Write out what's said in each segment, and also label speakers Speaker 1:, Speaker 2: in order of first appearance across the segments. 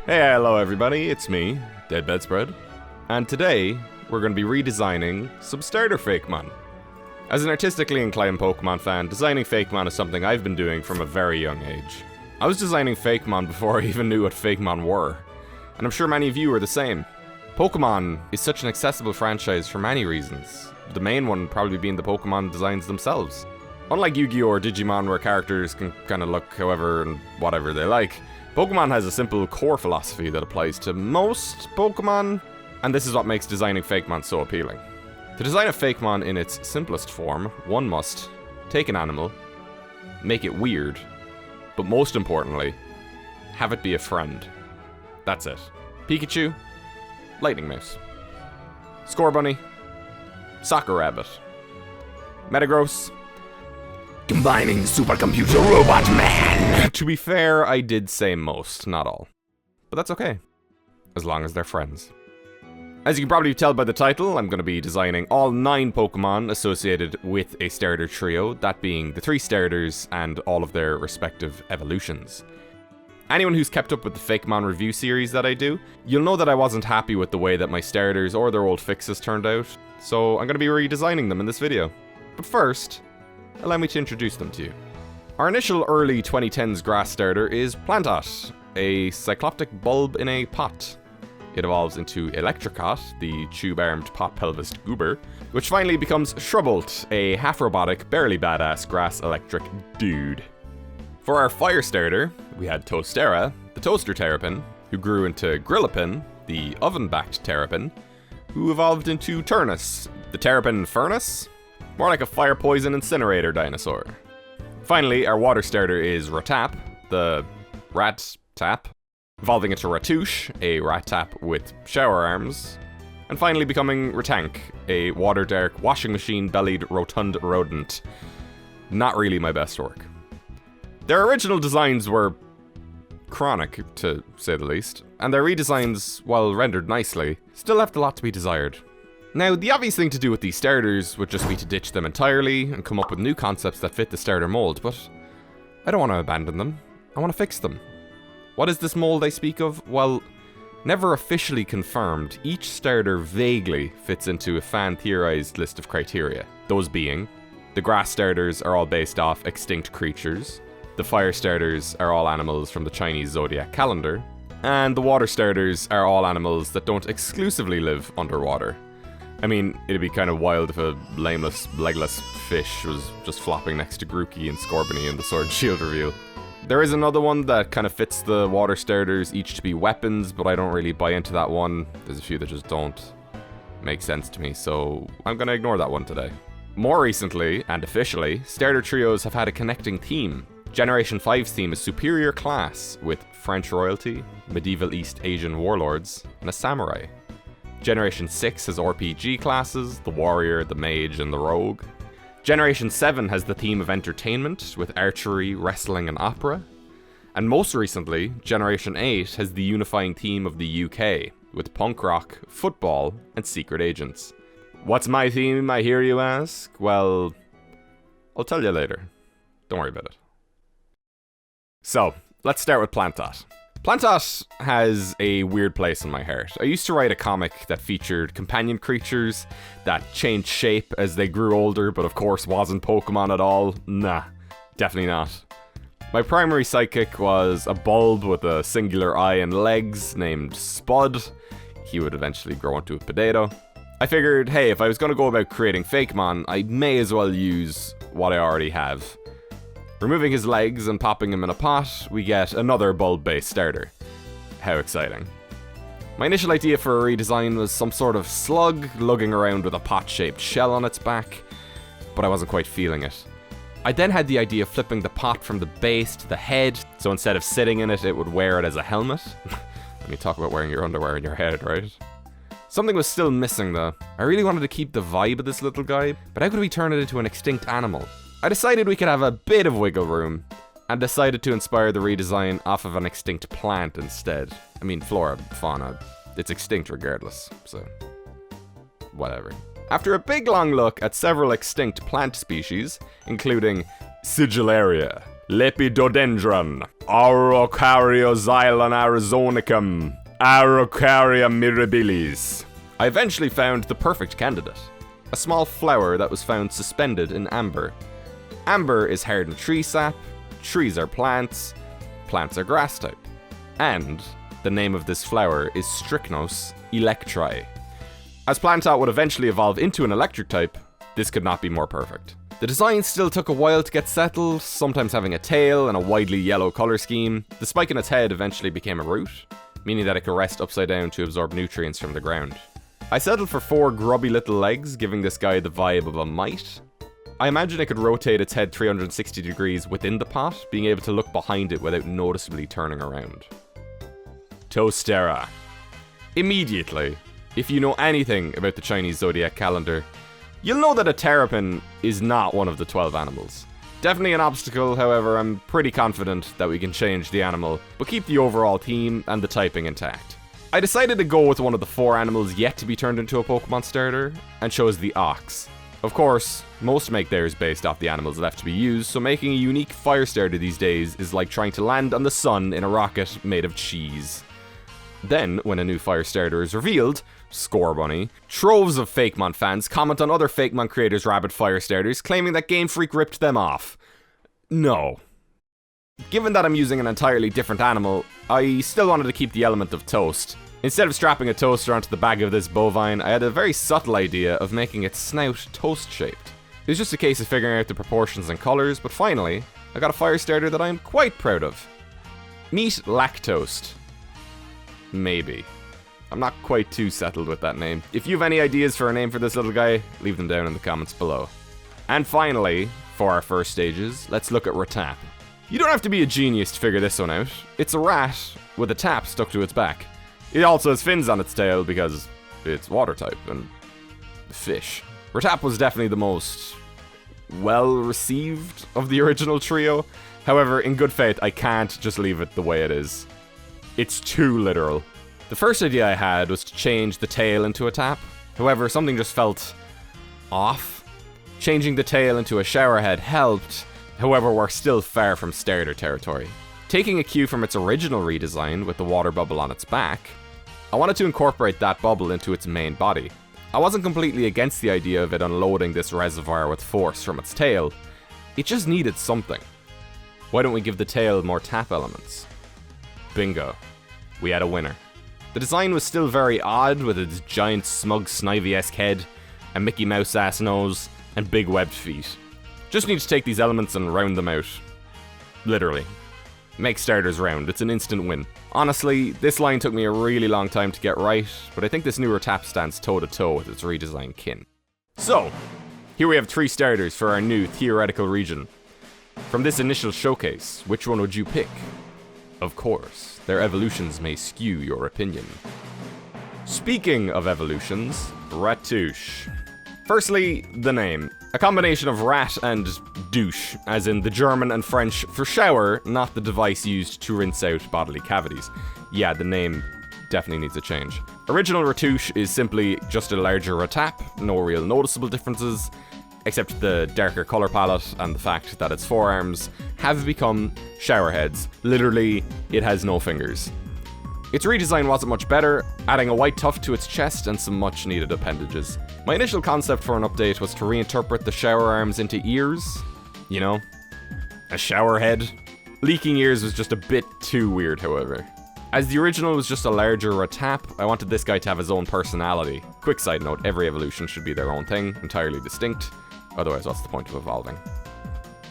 Speaker 1: Hey, hello everybody, it's me, Deadbedspread, and today we're going to be redesigning some starter Fakemon. As an artistically inclined Pokemon fan, designing Fakemon is something I've been doing from a very young age. I was designing Fakemon before I even knew what Fakemon were, and I'm sure many of you are the same. Pokemon is such an accessible franchise for many reasons, the main one probably being the Pokemon designs themselves. Unlike Yu-Gi-Oh! Or Digimon where characters can kinda look however and whatever they like, Pokemon has a simple core philosophy that applies to most Pokemon, and this is what makes designing Fakemon so appealing. To design a Fakemon in its simplest form, one must take an animal, make it weird, but most importantly, have it be a friend. That's it. Pikachu, Lightning Mouse. Scorbunny, Soccer Rabbit. Metagross, Combining Supercomputer Robot Man! To be fair, I did say most, not all. But that's okay, as long as they're friends. As you can probably tell by the title, I'm going to be designing all 9 Pokemon associated with a starter trio, that being the 3 starters and all of their respective evolutions. Anyone who's kept up with the Fakemon review series that I do, you'll know that I wasn't happy with the way that my starters or their old fixes turned out, so I'm going to be redesigning them in this video. But first, allow me to introduce them to you. Our initial early 2010s grass starter is Plantas, a cycloptic bulb in a pot. It evolves into Electricot, the tube-armed pot-pelvised goober, which finally becomes Shrubbolt, a half-robotic, barely badass grass-electric dude. For our fire starter, we had Tosta, the toaster terrapin, who grew into Grillipin, the oven-backed terrapin, who evolved into Turnus, the terrapin furnace? More like a fire poison incinerator dinosaur. Finally, our water starter is Ratap, the rat tap, evolving into Ratouche, a rat tap with shower arms, and finally becoming Ratank, a water dark washing machine bellied rotund rodent. Not really my best work. Their original designs were chronic, to say the least, and their redesigns, while rendered nicely, still left a lot to be desired. Now, the obvious thing to do with these starters would just be to ditch them entirely and come up with new concepts that fit the starter mold, but I don't want to abandon them. I want to fix them. What is this mold I speak of? Well, never officially confirmed, each starter vaguely fits into a fan-theorized list of criteria. Those being, the grass starters are all based off extinct creatures, the fire starters are all animals from the Chinese zodiac calendar, and the water starters are all animals that don't exclusively live underwater. I mean, it'd be kind of wild if a lameless, legless fish was just flopping next to Grookey and Scorbunny in the Sword and Shield reveal. There is another one that kind of fits the water starters, each to be weapons, but I don't really buy into that one. There's a few that just don't make sense to me, so I'm gonna ignore that one today. More recently, and officially, starter trios have had a connecting theme. Generation 5's theme is superior class, with French royalty, medieval East Asian warlords, and a samurai. Generation 6 has RPG classes, the warrior, the mage, and the rogue. Generation 7 has the theme of entertainment, with archery, wrestling, and opera. And most recently, Generation 8 has the unifying theme of the UK, with punk rock, football, and secret agents. What's my theme, I hear you ask? Well, I'll tell you later. Don't worry about it. So, let's start with Plantas. Plantas has a weird place in my heart. I used to write a comic that featured companion creatures that changed shape as they grew older, but of course wasn't Pokemon at all. Nah, definitely not. My primary sidekick was a bulb with a singular eye and legs named Spud. He would eventually grow into a potato. I figured, hey, if I was going to go about creating Fakemon, I may as well use what I already have. Removing his legs and popping him in a pot, we get another bulb-based starter. How exciting. My initial idea for a redesign was some sort of slug lugging around with a pot-shaped shell on its back, but I wasn't quite feeling it. I then had the idea of flipping the pot from the base to the head, so instead of sitting in it, it would wear it as a helmet. I mean, talk about wearing your underwear in your head, right? Something was still missing though. I really wanted to keep the vibe of this little guy, but how could we turn it into an extinct animal? I decided we could have a bit of wiggle room, and decided to inspire the redesign off of an extinct plant instead. I mean, flora, fauna, it's extinct regardless, so whatever. After a big long look at several extinct plant species, including Sigillaria, Lepidodendron, Araucarioxylon arizonicum, Araucaria mirabilis. I eventually found the perfect candidate. A small flower that was found suspended in amber. Amber is hardened tree sap, trees are plants, plants are grass type. And the name of this flower is Strychnos electri. As Plantas would eventually evolve into an electric type, this could not be more perfect. The design still took a while to get settled, sometimes having a tail and a widely yellow colour scheme. The spike in its head eventually became a root, meaning that it could rest upside down to absorb nutrients from the ground. I settled for 4 grubby little legs, giving this guy the vibe of a mite. I imagine it could rotate its head 360 degrees within the pot, being able to look behind it without noticeably turning around. Tosta. Immediately, if you know anything about the Chinese zodiac calendar, you'll know that a terrapin is not one of the 12 animals. Definitely an obstacle, however, I'm pretty confident that we can change the animal, but keep the overall theme and the typing intact. I decided to go with one of the 4 animals yet to be turned into a Pokemon starter, and chose the ox. Of course, most make theirs based off the animals left to be used, so making a unique fire starter these days is like trying to land on the sun in a rocket made of cheese. Then, when a new fire starter is revealed, Scorbunny, troves of Fakemon fans comment on other Fakemon creators' rabbit fire starters, claiming that Game Freak ripped them off. No. Given that I'm using an entirely different animal, I still wanted to keep the element of toast. Instead of strapping a toaster onto the bag of this bovine, I had a very subtle idea of making its snout toast-shaped. It was just a case of figuring out the proportions and colours, but finally, I got a fire starter that I am quite proud of. Meet Lactoast. Maybe. I'm not quite too settled with that name. If you have any ideas for a name for this little guy, leave them down in the comments below. And finally, for our first stages, let's look at Ratap. You don't have to be a genius to figure this one out. It's a rat with a tap stuck to its back. It also has fins on its tail because it's water type and fish. Ratap was definitely the most well-received of the original trio. However, in good faith, I can't just leave it the way it is. It's too literal. The first idea I had was to change the tail into a tap. However, something just felt off. Changing the tail into a shower head helped. However, we're still far from starter territory. Taking a cue from its original redesign with the water bubble on its back, I wanted to incorporate that bubble into its main body. I wasn't completely against the idea of it unloading this reservoir with force from its tail. It just needed something. Why don't we give the tail more tap elements? Bingo. We had a winner. The design was still very odd with its giant smug Snivy-esque head, a Mickey Mouse-ass nose, and big webbed feet. Just need to take these elements and round them out. Literally. Make starters round, it's an instant win. Honestly, this line took me a really long time to get right, but I think this newer tap stands toe-to-toe with its redesign kin. So, here we have 3 starters for our new theoretical region. From this initial showcase, which one would you pick? Of course, their evolutions may skew your opinion. Speaking of evolutions, Ratouche. Firstly, the name. A combination of rat and douche, as in the German and French for shower, not the device used to rinse out bodily cavities. Yeah, the name definitely needs a change. Original Ratouche is simply just a larger Ratap, no real noticeable differences, except the darker colour palette and the fact that its forearms have become shower heads. Literally, it has no fingers. Its redesign wasn't much better, adding a white tuft to its chest and some much needed appendages. My initial concept for an update was to reinterpret the shower arms into ears. You know, a shower head. Leaking ears was just a bit too weird, however. As the original was just a larger Ratap, I wanted this guy to have his own personality. Quick side note, every evolution should be their own thing, entirely distinct. Otherwise, what's the point of evolving?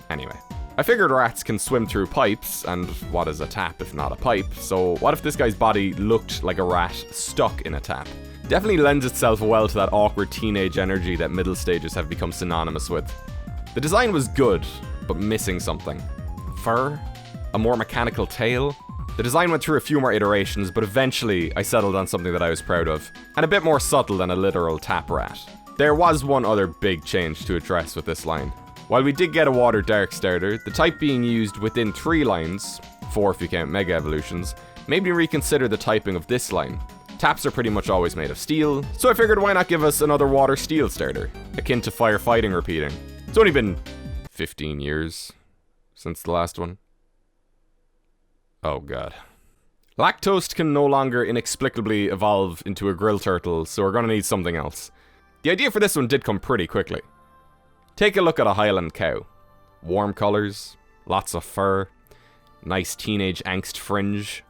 Speaker 1: Anyway. I figured rats can swim through pipes, and what is a tap if not a pipe? So what if this guy's body looked like a rat stuck in a tap? Definitely lends itself well to that awkward teenage energy that middle stages have become synonymous with. The design was good, but missing something. Fur? A more mechanical tail? The design went through a few more iterations, but eventually I settled on something that I was proud of, and a bit more subtle than a literal tap rat. There was one other big change to address with this line. While we did get a water dark starter, the type being used within 3 lines, 4 if you count Mega Evolutions, made me reconsider the typing of this line. Taps are pretty much always made of steel, so I figured why not give us another water steel starter, akin to firefighting repeating. It's only been 15 years. since the last one. Oh god. Lactose can no longer inexplicably evolve into a grill turtle, so we're gonna need something else. The idea for this one did come pretty quickly. Take a look at a Highland cow. Warm colours, lots of fur, nice teenage angst fringe.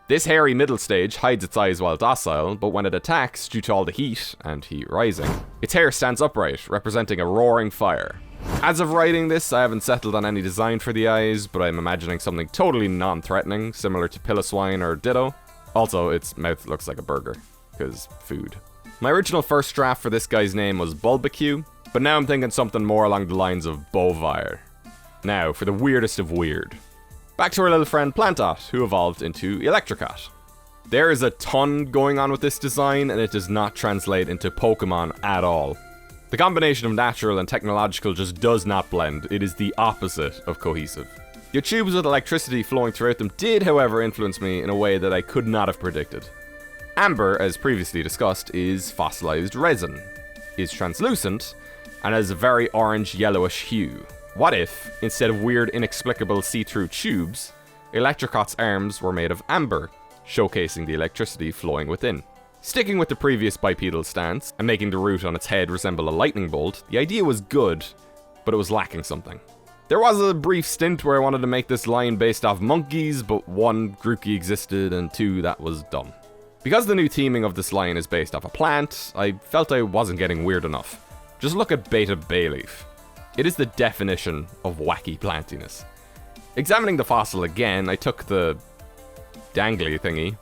Speaker 1: This hairy middle stage hides its eyes while docile, but when it attacks, due to all the heat, and heat rising, its hair stands upright, representing a roaring fire. As of writing this, I haven't settled on any design for the eyes, but I'm imagining something totally non-threatening, similar to Piloswine or Ditto. Also, its mouth looks like a burger, because food. My original first draft for this guy's name was Bulbacue, but now I'm thinking something more along the lines of Bovire. Now, for the weirdest of weird. Back to our little friend Plantas, who evolved into Electrocot. There is a ton going on with this design, and it does not translate into Pokemon at all. The combination of natural and technological just does not blend. It is the opposite of cohesive. Your tubes with electricity flowing throughout them did, however, influence me in a way that I could not have predicted. Amber, as previously discussed, is fossilized resin, is translucent, and has a very orange-yellowish hue. What if, instead of weird, inexplicable see-through tubes, Electrocot's arms were made of amber, showcasing the electricity flowing within? Sticking with the previous bipedal stance, and making the root on its head resemble a lightning bolt, the idea was good, but it was lacking something. There was a brief stint where I wanted to make this line based off monkeys, but 1, Grookey existed, and 2, that was dumb. Because the new theming of this line is based off a plant, I felt I wasn't getting weird enough. Just look at Beta Bayleaf. It is the definition of wacky plantiness. Examining the fossil again, I took the dangly thingy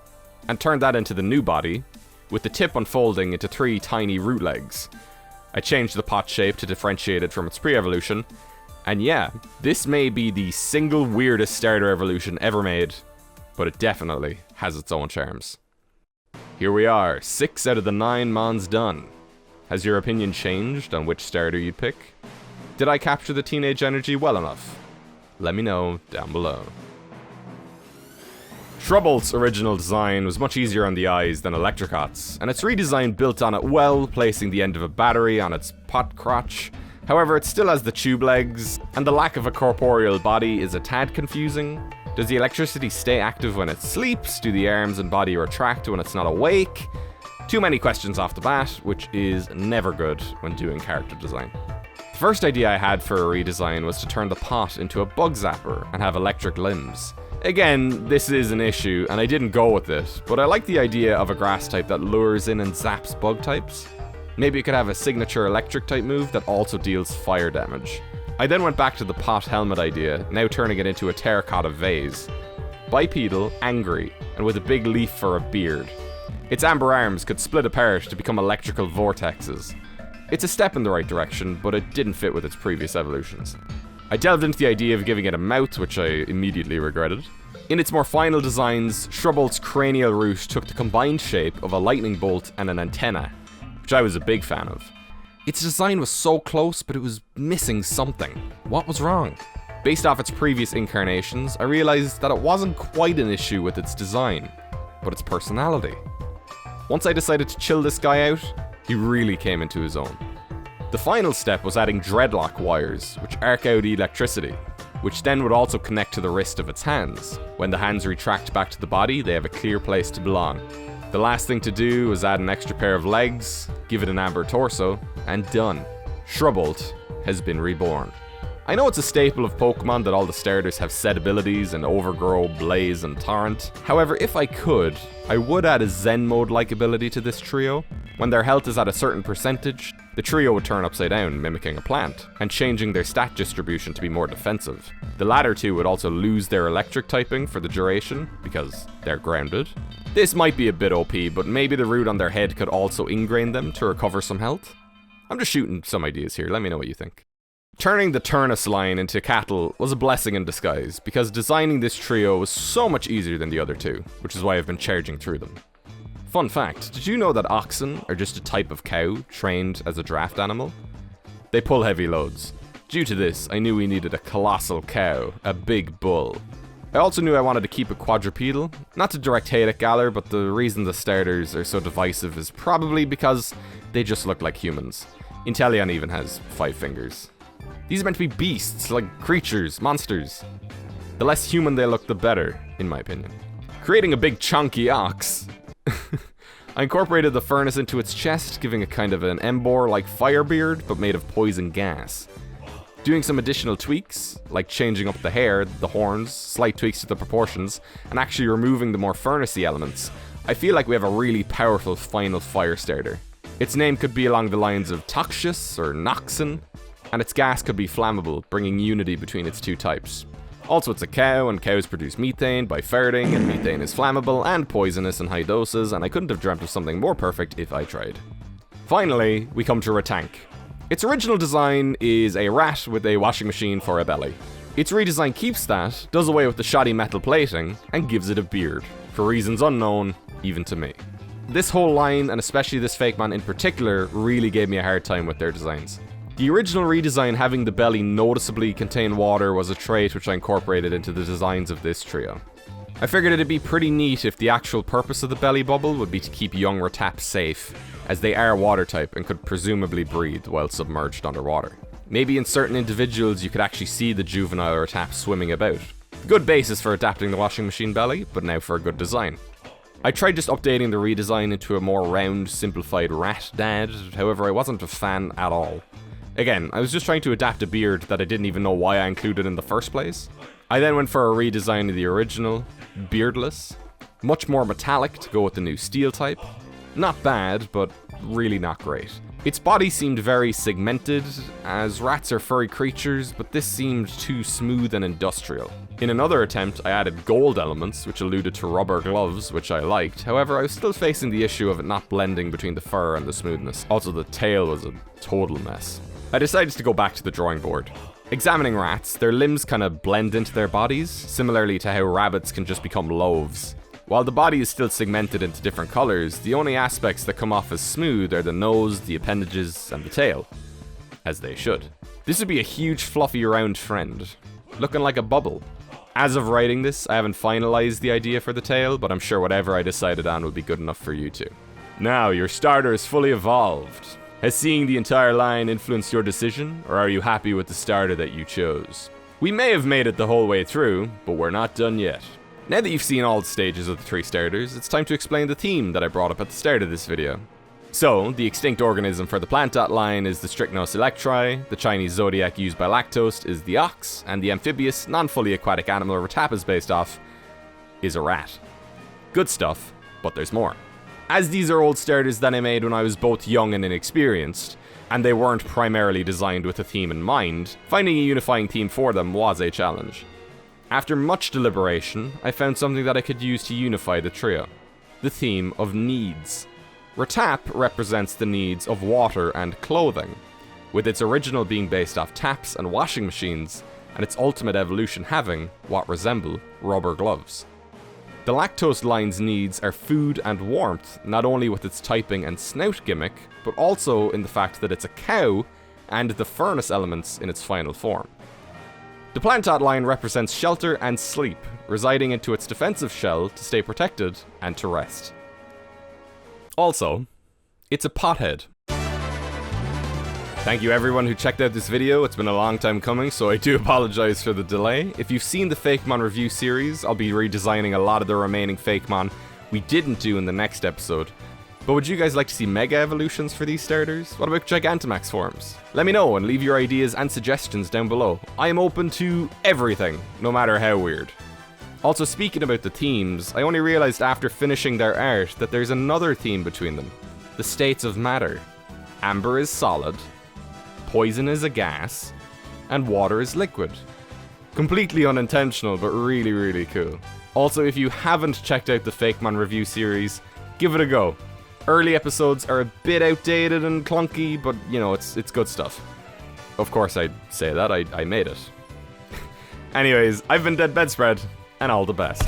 Speaker 1: and turned that into the new body, with the tip unfolding into 3 tiny root legs. I changed the pot shape to differentiate it from its pre-evolution, and yeah, this may be the single weirdest starter evolution ever made, but it definitely has its own charms. Here we are, 6 out of the 9 mons done. Has your opinion changed on which starter you'd pick? Did I capture the teenage energy well enough? Let me know down below. Shrubbolt's original design was much easier on the eyes than Electrocot's, and its redesign built on it well, placing the end of a battery on its pot crotch. However, it still has the tube legs, and the lack of a corporeal body is a tad confusing. Does the electricity stay active when it sleeps? Do the arms and body retract when it's not awake? Too many questions off the bat, which is never good when doing character design. The first idea I had for a redesign was to turn the pot into a bug zapper and have electric limbs. Again, this is an issue, and I didn't go with it, but I like the idea of a grass type that lures in and zaps bug types. Maybe it could have a signature electric type move that also deals fire damage. I then went back to the pot helmet idea, now turning it into a terracotta vase. Bipedal, angry, and with a big leaf for a beard. Its amber arms could split apart to become electrical vortexes. It's a step in the right direction, but it didn't fit with its previous evolutions. I delved into the idea of giving it a mouth, which I immediately regretted. In its more final designs, Shrubbolt's cranial root took the combined shape of a lightning bolt and an antenna, which I was a big fan of. Its design was so close, but it was missing something. What was wrong? Based off its previous incarnations, I realized that it wasn't quite an issue with its design, but its personality. Once I decided to chill this guy out, he really came into his own. The final step was adding dreadlock wires, which arc out electricity, which then would also connect to the wrist of its hands. When the hands retract back to the body, they have a clear place to belong. The last thing to do was add an extra pair of legs, give it an amber torso, and done. Shrubbolt has been reborn. I know it's a staple of Pokemon that all the starters have set abilities in Overgrow, Blaze, and Torrent. However, if I could, I would add a Zen mode-like ability to this trio. When their health is at a certain percentage, the trio would turn upside down, mimicking a plant, and changing their stat distribution to be more defensive. The latter two would also lose their electric typing for the duration, because they're grounded. This might be a bit OP, but maybe the root on their head could also ingrain them to recover some health? I'm just shooting some ideas here, let me know what you think. Turning the Turnus line into cattle was a blessing in disguise, because designing this trio was so much easier than the other two, which is why I've been charging through them. Fun fact, did you know that oxen are just a type of cow trained as a draft animal? They pull heavy loads. Due to this, I knew we needed a colossal cow, a big bull. I also knew I wanted to keep it quadrupedal. Not to direct hate at Galar, but the reason the starters are so divisive is probably because they just look like humans. Inteleon even has 5 fingers. These are meant to be beasts, like creatures, monsters. The less human they look, the better, in my opinion. Creating a big chunky ox. I incorporated the furnace into its chest, giving it kind of an Embor-like fire beard, but made of poison gas. Doing some additional tweaks, like changing up the hair, the horns, slight tweaks to the proportions, and actually removing the more furnace-y elements, I feel like we have a really powerful final fire starter. Its name could be along the lines of Toxious or Noxon, and its gas could be flammable, bringing unity between its two types. Also, it's a cow, and cows produce methane by farting, and methane is flammable and poisonous in high doses, and I couldn't have dreamt of something more perfect if I tried. Finally, we come to Retank. Its original design is a rat with a washing machine for a belly. Its redesign keeps that, does away with the shoddy metal plating, and gives it a beard, for reasons unknown, even to me. This whole line, and especially this fake man in particular, really gave me a hard time with their designs. The original redesign having the belly noticeably contain water was a trait which I incorporated into the designs of this trio. I figured it'd be pretty neat if the actual purpose of the belly bubble would be to keep young Rataps safe, as they are water type and could presumably breathe while submerged underwater. Maybe in certain individuals you could actually see the juvenile Rataps swimming about. Good basis for adapting the washing machine belly, but now for a good design. I tried just updating the redesign into a more round, simplified rat dad, however I wasn't a fan at all. Again, I was just trying to adapt a beard that I didn't even know why I included in the first place. I then went for a redesign of the original, beardless, much more metallic to go with the new steel type. Not bad, but really not great. Its body seemed very segmented, as rats are furry creatures, but this seemed too smooth and industrial. In another attempt, I added gold elements, which alluded to rubber gloves, which I liked. However, I was still facing the issue of it not blending between the fur and the smoothness. Also, the tail was a total mess. I decided to go back to the drawing board. Examining rats, their limbs kind of blend into their bodies, similarly to how rabbits can just become loaves. While the body is still segmented into different colors, the only aspects that come off as smooth are the nose, the appendages, and the tail. As they should. This would be a huge fluffy round friend, looking like a bubble. As of writing this, I haven't finalized the idea for the tail, but I'm sure whatever I decided on would be good enough for you too. Now, your starter is fully evolved. Has seeing the entire line influenced your decision, or are you happy with the starter that you chose? We may have made it the whole way through, but we're not done yet. Now that you've seen all the stages of the three starters, it's time to explain the theme that I brought up at the start of this video. So, the extinct organism for the Plantas line is the Strychnos electri, the Chinese zodiac used by Lactose is the ox, and the amphibious, non-fully aquatic animal Ratap is based off is a rat. Good stuff, but there's more. As these are old starters that I made when I was both young and inexperienced, and they weren't primarily designed with a theme in mind, finding a unifying theme for them was a challenge. After much deliberation, I found something that I could use to unify the trio. The theme of needs. Ratap represents the needs of water and clothing, with its original being based off taps and washing machines, and its ultimate evolution having what resemble rubber gloves. The Lactose line's needs are food and warmth, not only with its typing and snout gimmick, but also in the fact that it's a cow and the furnace elements in its final form. The Plantas line represents shelter and sleep, residing into its defensive shell to stay protected and to rest. Also, it's a pothead. Thank you everyone who checked out this video. It's been a long time coming, so I do apologize for the delay. If you've seen the Fakemon review series, I'll be redesigning a lot of the remaining Fakemon we didn't do in the next episode. But would you guys like to see Mega Evolutions for these starters? What about Gigantamax forms? Let me know and leave your ideas and suggestions down below. I am open to everything, no matter how weird. Also, speaking about the themes, I only realized after finishing their art that there's another theme between them. The states of matter. Amber is solid, poison is a gas, and water is liquid. Completely unintentional, but really, really cool. Also, if you haven't checked out the Fakemon review series, give it a go. Early episodes are a bit outdated and clunky, but you know, it's good stuff. Of course I'd say that, I made it. Anyways, I've been Deadbedspread, and all the best.